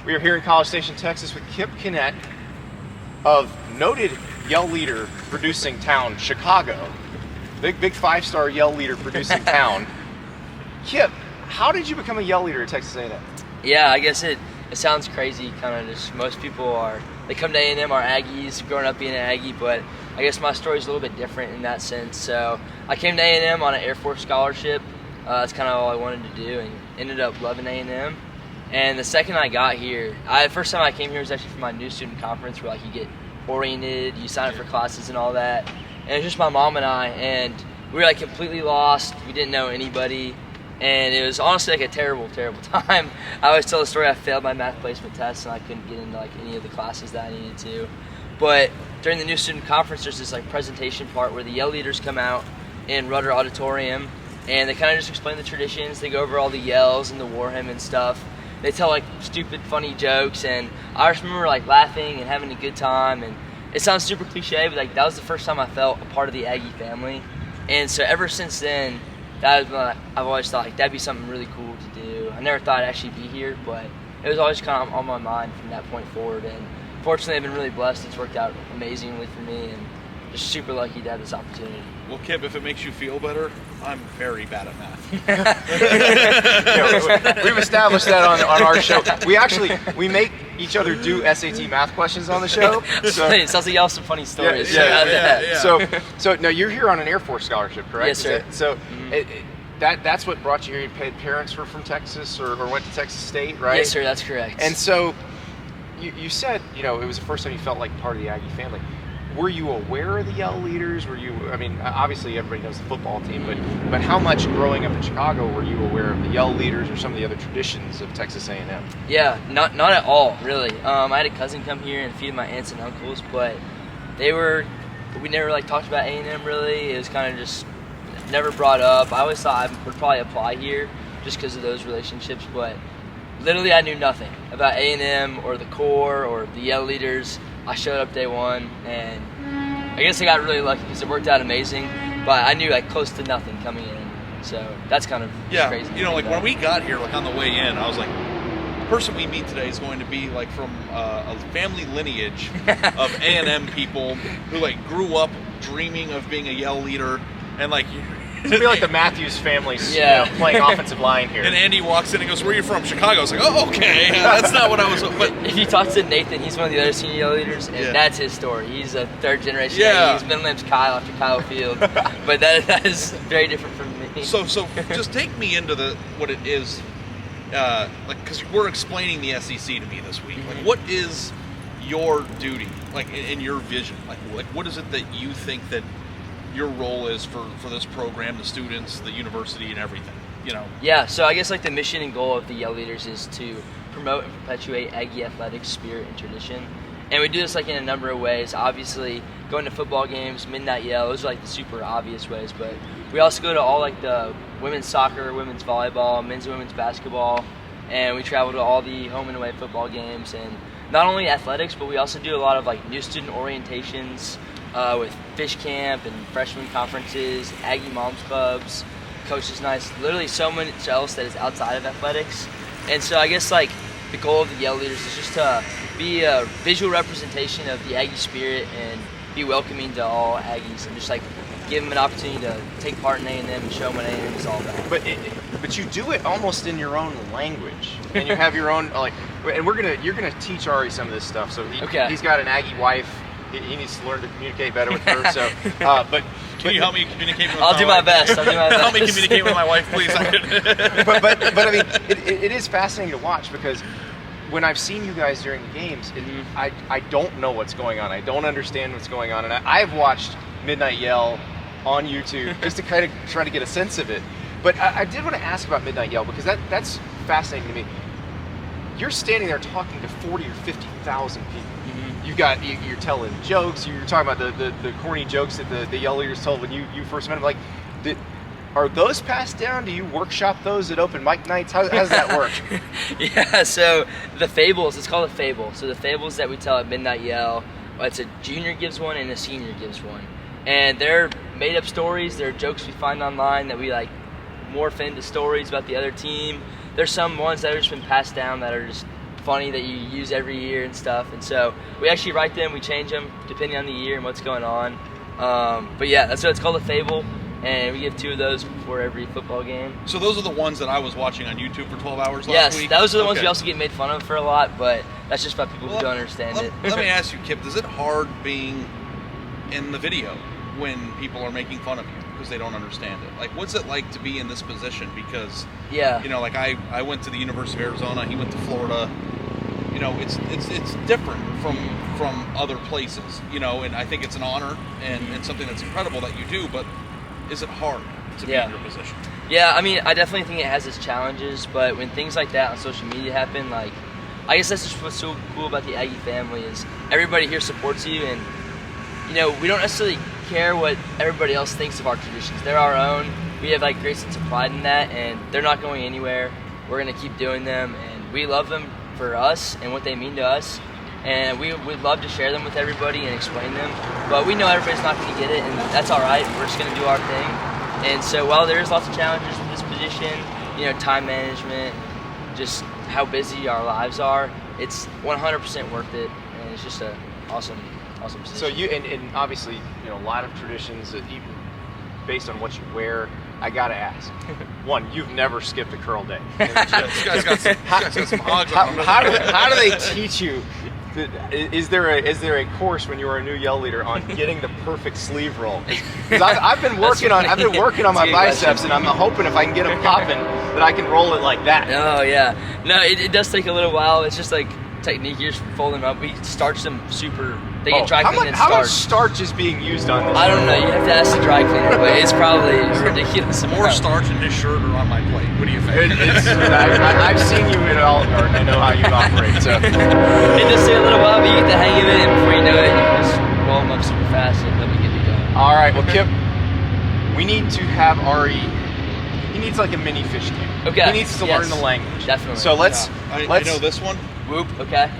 We are here in College Station, Texas with Kipp Kinnett of noted Yell Leader producing town, Chicago. Big five-star Yell Leader producing town. Kipp, how did you become a Yell Leader at Texas A&M? Yeah, I guess it sounds crazy, kind of just most people they come to A&M are Aggies, growing up being an Aggie, but I guess my story is a little bit different in that sense. So I came to A&M on an Air Force scholarship. That's kind of all I wanted to do, and ended up loving A&M. And the second I got here, the first time I came here was actually for my new student conference where you get oriented, you sign up for classes and all that. And it was just my mom and I, and we were completely lost. We didn't know anybody, and it was honestly a terrible, terrible time. I always tell the story, I failed my math placement test and I couldn't get into any of the classes that I needed to. But during the new student conference, there's this presentation part where the Yell Leaders come out in Rudder Auditorium, and they kind of just explain the traditions. They go over all the yells and the war hymn and stuff. They tell stupid, funny jokes, and I just remember laughing and having a good time. And it sounds super cliche, but that was the first time I felt a part of the Aggie family. And so ever since then, I've always thought that'd be something really cool to do. I never thought I'd actually be here, but it was always kind of on my mind from that point forward. And fortunately, I've been really blessed. It's worked out amazingly for me, and just super lucky to have this opportunity. Well, Kipp, if it makes you feel better, I'm very bad at math. We've established that on our show. We make each other do SAT math questions on the show. So it sounds like y'all have some funny stories. Yeah. So now you're here on an Air Force scholarship, correct? Yes, sir. That's what brought you here. Your parents were from Texas or went to Texas State, right? Yes, sir. That's correct. And so you said it was the first time you felt like part of the Aggie family. Were you aware of the Yell Leaders? Obviously everybody knows the football team, but how much growing up in Chicago were you aware of the Yell Leaders or some of the other traditions of Texas A&M? Yeah, not at all, really. I had a cousin come here and a few of my aunts and uncles, but we never talked about A&M really. It was kind of just never brought up. I always thought I would probably apply here just because of those relationships, but literally I knew nothing about A&M or the Corps or the Yell Leaders. I showed up day one, and I guess I got really lucky because it worked out amazing, but I knew close to nothing coming in, so that's kind of crazy. When we got here, on the way in, I was like, the person we meet today is going to be from a family lineage of A&M people who grew up dreaming of being a Yell Leader, and it's gonna be like the Matthews family, playing offensive line here. And Andy walks in and goes, "Where are you from?" Chicago. I was like, "Oh, okay, that's not what I was." But if you talk to Nathan, he's one of the other senior Yell Leaders, and that's his story. He's a third generation. Yeah. His middle name's Kyle after Kyle Field, but that is very different from me. So just take me into what it is, because we're explaining the SEC to me this week. What is your duty, in your vision? What is it that you think that your role is for this program, the students, the university, and everything, Yeah, so I guess the mission and goal of the Yell Leaders is to promote and perpetuate Aggie athletics, spirit, and tradition. And we do this in a number of ways. Obviously, going to football games, midnight yell, those are the super obvious ways, but we also go to all the women's soccer, women's volleyball, men's and women's basketball, and we travel to all the home and away football games. And not only athletics, but we also do a lot of new student orientations, with fish camp and freshman conferences, Aggie Moms Clubs, Coaches Nights, literally so much else that is outside of athletics. And so I guess the goal of the Yell Leaders is just to be a visual representation of the Aggie spirit and be welcoming to all Aggies, and just give them an opportunity to take part in A&M and show them what A&M is all about. But you do it almost in your own language, and you have your own and you're gonna teach Ari some of this stuff. So he's got an Aggie wife. He needs to learn to communicate better with her. So, but can you help me communicate with? I'll do my best. Help me communicate with my wife, please. but it is fascinating to watch, because when I've seen you guys during the games, I don't know what's going on. I don't understand what's going on, and I've watched Midnight Yell on YouTube just to kind of try to get a sense of it. But I did want to ask about Midnight Yell, because that's fascinating to me. You're standing there talking to 40 or 50,000 people. You're telling jokes. You're talking about the corny jokes that the Yell Leaders told when you first met them. Are those passed down? Do you workshop those at open mic nights? How does that work? Yeah, so the fables, it's called a fable. So the fables that we tell at Midnight Yell, it's a junior gives one and a senior gives one. And they're made up stories. They're jokes we find online that we morph into stories about the other team. There's some ones that have just been passed down that are just funny that you use every year and stuff. And so we actually write them, we change them depending on the year and what's going on. But yeah, that's what it's called, a fable. And we give 2 of those before every football game. So those are the ones that I was watching on YouTube for 12 hours last week? Yes, those are the ones we also get made fun of for a lot, but that's just by people who don't understand it. Let me ask you, Kipp, is it hard being in the video when people are making fun of you because they don't understand it? Like, what's it like to be in this position? Because, you know, like I went to the University of Arizona, he went to Florida. You know, it's different from other places, you know, and I think it's an honor and something that's incredible that you do, but is it hard to be in your position? Yeah, I mean, I definitely think it has its challenges, but when things like that on social media happen, like, I guess that's just what's so cool about the Aggie family is everybody here supports you, and, you know, we don't necessarily care what everybody else thinks of our traditions. They're our own. We have, like, great sense of pride in that, and they're not going anywhere. We're going to keep doing them, and we love them for us and what they mean to us. And we would love to share them with everybody and explain them, but we know everybody's not going to get it, and that's all right. We're just going to do our thing. And so while there is lots of challenges with this position, you know, time management, just how busy our lives are, it's 100% worth it, and it's just an awesome position. So you and obviously, you know, a lot of traditions that even based on what you wear. I gotta ask. One, you've never skipped a curl day. This guy's got some hogs on him. How do they teach you? Is there a course when you were a new Yell leader on getting the perfect sleeve roll? Because I've been working on my biceps, and I'm hoping if I can get them popping that I can roll it like that. Oh yeah, no, it does take a little while. It's just like technique. You just fold them up. We starch them super. They get dry cleaned and starched. How much starch is being used on this? I don't know. You have to ask the dry cleaner, but it's probably ridiculous. More starch in his shirt or on my plate. What do you think? I've seen you in all, or I know how you operate. So it does take a little while, but you get the hang of it, and before you know it, you can just roll them up super fast, and then we get to go. All right. Well, Kipp, we need to have Ari. He needs like a mini fish camp. Okay. He needs to learn the language. Definitely. So let's. I know this one. Whoop. Okay.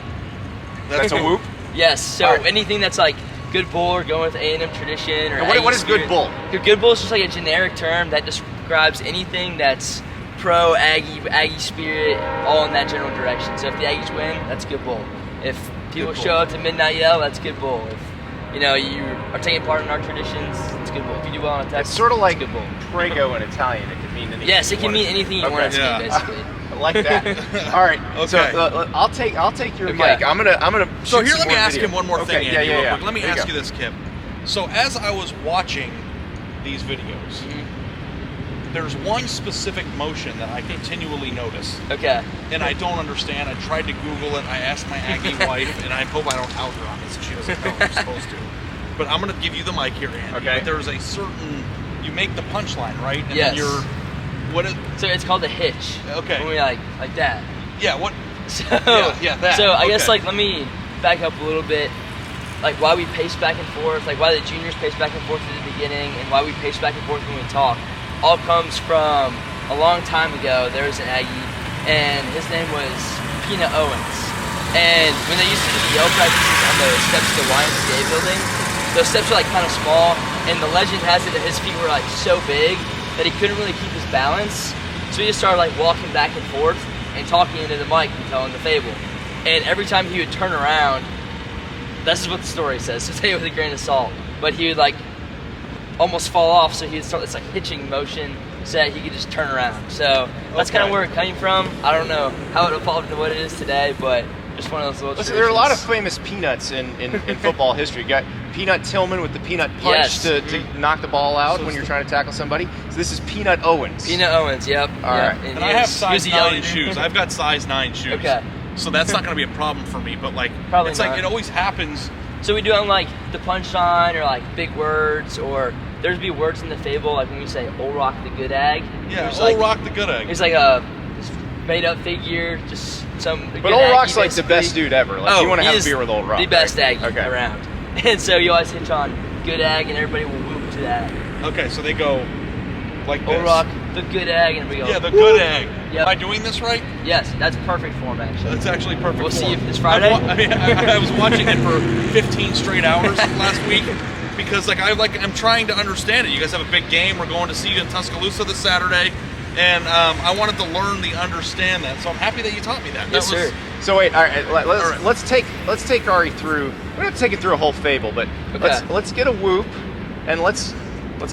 That's a whoop. Yes. So anything that's like good bull or going with A&M tradition or what is good bull? Good bull is just like a generic term that describes anything that's pro Aggie spirit, all in that general direction. So if the Aggies win, that's good bull. If people show up to midnight yell, that's good bull. If you know you are taking part in our traditions, it's good bull. If you do well on a text, it's sort of like good bull. Prego in Italian. It can mean anything. Yes, it can mean anything you want it to mean, basically. I like that. All right. Okay. So I'll take your mic. I'm gonna. So here, let me more ask video. him one more thing, Okay, Andy. yeah. Real quick. Let me There ask you you this, Kipp. So as I was watching these videos, there's one specific motion that I continually notice. Okay. And I don't understand. I tried to Google it. I asked my Aggie wife, and I hope I don't out her on this. She doesn't know I'm supposed to. But I'm going to give you the mic here, Andy. Okay. But there's a certain. You make the punchline, right? And Yes. then you're. What is? So it's called a hitch. Okay. When we like that. Yeah. What? So, that. So I guess like let me back up a little bit. Like why we pace back and forth, like why the juniors pace back and forth at the beginning, and why we pace back and forth when we talk, all comes from a long time ago. There was an Aggie, and his name was Peanut Owens. And when they used to do the yell practices on the steps of the YMCA building, those steps are like kind of small, and the legend has it that his feet were like so big that he couldn't really keep his balance. So he just started like walking back and forth and talking into the mic and telling the fable. And every time he would turn around, this is what the story says, so take it with a grain of salt. But he would like almost fall off, so he would start this like hitching motion so that he could just turn around. So that's kind of where it came from. I don't know how it evolved to what it is today, but just one of those little Listen, there are a lot of famous peanuts in football history. You got Peanut Tillman with the peanut punch to knock the ball out when you're trying to tackle somebody. So this is Peanut Owens. Peanut Owens, yep. All right. And I have size 9 shoes. I've got size 9 shoes. Okay. So that's not going to be a problem for me. But like, Probably it's not. like it always happens. So we do it on like the punchline or like big words, or there's be words in the fable like when we say "Old Rock the Good Egg." Yeah, Old Old Rock the Good Egg. It's like a made up figure, just some. But Old Rock's like the best dude ever. Like you want to have a beer with Old Rock. The best Aggie Okay. around. And so you always hitch on Good Egg, and everybody will whoop to that. Okay, so they go like this. Old Rock, the Good Egg, and we go. Yeah, the Good Egg. Yep. Am I doing this right? Yes, that's perfect form actually. That's actually perfect. We'll see form. if this Friday. I was watching it for 15 straight hours last week because I'm trying to understand it. You guys have a big game. We're going to see you in Tuscaloosa this Saturday. And I wanted to learn the understand that, so I'm happy that you taught me that. Yes, sir. So wait, all right, All right. let's take Ari through. We don't have to take it through a whole fable, but Okay. let's get a whoop, and let's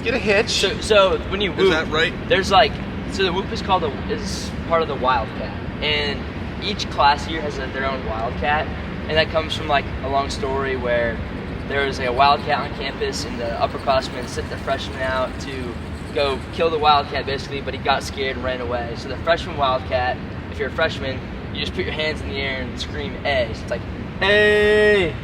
get a hitch. So when you whoop, Is that right? there's so the whoop is is part of the Wildcat, and each class here has their own Wildcat, and that comes from like a long story where there was a Wildcat on campus, and the upperclassmen sent the freshman out to go kill the Wildcat basically, but he got scared and ran away. So the freshman Wildcat, if you're a freshman, you just put your hands in the air and scream A. So it's like, hey!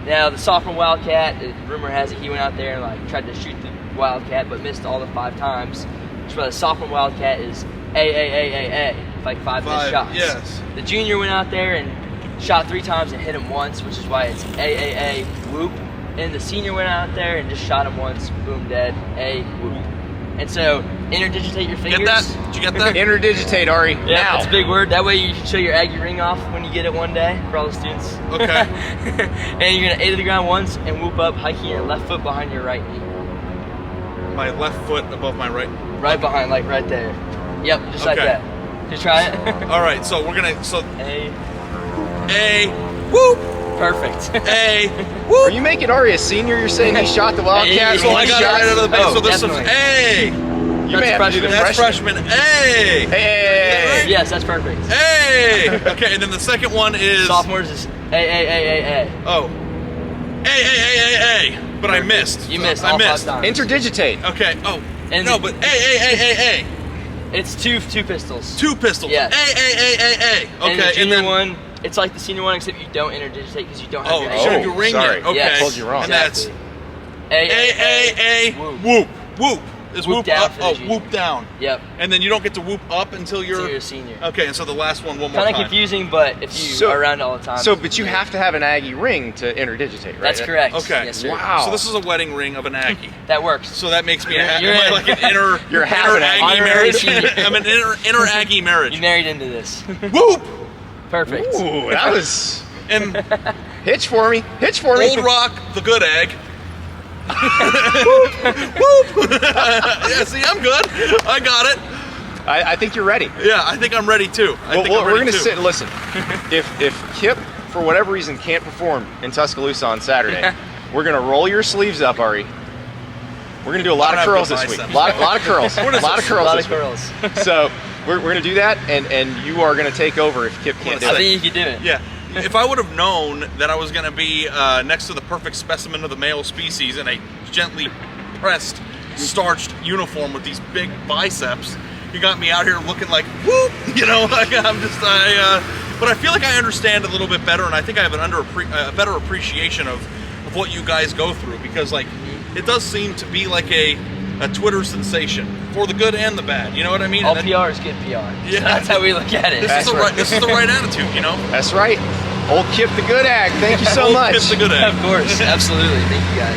Now the sophomore Wildcat, rumor has it he went out there and like tried to shoot the Wildcat but missed all the 5 times. Which is why the sophomore Wildcat is A, like 5 missed shots. Yes. The junior went out there and shot 3 times and hit him once, which is why it's A, whoop. And the senior went out there and just shot him once, boom, dead, A, whoop. And so, interdigitate your fingers. Get that? Did you get that? Interdigitate, Ari. Yeah, now. that's a big word. That way you can show your Aggie ring off when you get it one day for all the students. Okay. And you're going to A to the ground once and whoop up, hiking your left foot behind your right knee. My left foot above my right. Right behind, like right there. Yep, just like Okay. that. Just try it. All right, so we're gonna A. whoop, Perfect. A Are whoop. you making Ari a senior? You're saying he shot the Wildcat? Hey, So I got it right out of the base. Oh, So this is definitely. A. You may have to do the That's freshman A. Hey. Yes, that's perfect. A. Okay, and then the second one is Sophomores is A. oh, A. But I missed. You missed I all missed. 5 times. Interdigitate. Okay. Oh. And no, but A. It's two pistols. 2 pistols. Yes. A. Okay. And the junior then, one, it's like the senior one, except you don't interdigitate because you don't have Oh, your you A. should have your ring sorry. yet. Okay. Yes. Told you wrong. And that's A. whoop. Is Whoop whoop down up? for the Oh, junior. whoop down. Yep. And then you don't get to whoop up until So you're. you're a senior. Okay, and so the last one more Kind time. of confusing, but if you are around all the time. But you have to have an Aggie ring to interdigitate, right? That's correct. Okay. Yes, sir. Wow. So this is a wedding ring of an Aggie. That works. So that makes me You're am I in. like an inner You're half inner an Aggie. Aggie Honorary marriage. senior. I'm an inner Aggie marriage. You married into this. Whoop! Perfect. Ooh, that was And hitch for me. Old Rock, the good egg. Whoop! Yeah, see, I'm good. I got it. I think you're ready. Yeah, I think I'm ready too. We're gonna sit. Listen, if Kipp for whatever reason can't perform in Tuscaloosa on Saturday, we're gonna roll your sleeves up, Ari. We're gonna do a lot of curls this week. A lot of curls. A lot of curls. A lot this of week. curls. So we're gonna do that, and you are gonna take over if Kipp can't do I it. think you can do it. Yeah. If I would have known that I was going to be next to the perfect specimen of the male species in a gently pressed, starched uniform with these big biceps, you got me out here looking like whoop, like but I feel like I understand a little bit better, and I think I have a better appreciation of what you guys go through, because like it does seem to be like a Twitter sensation for the good and the bad. You know what I mean? All And PR is good PR. Yeah. So that's how we look at it. this is the right attitude, That's right. Old Kipp the good egg. Thank you so Old much. Kipp the good egg. Of course. Absolutely. Thank you guys.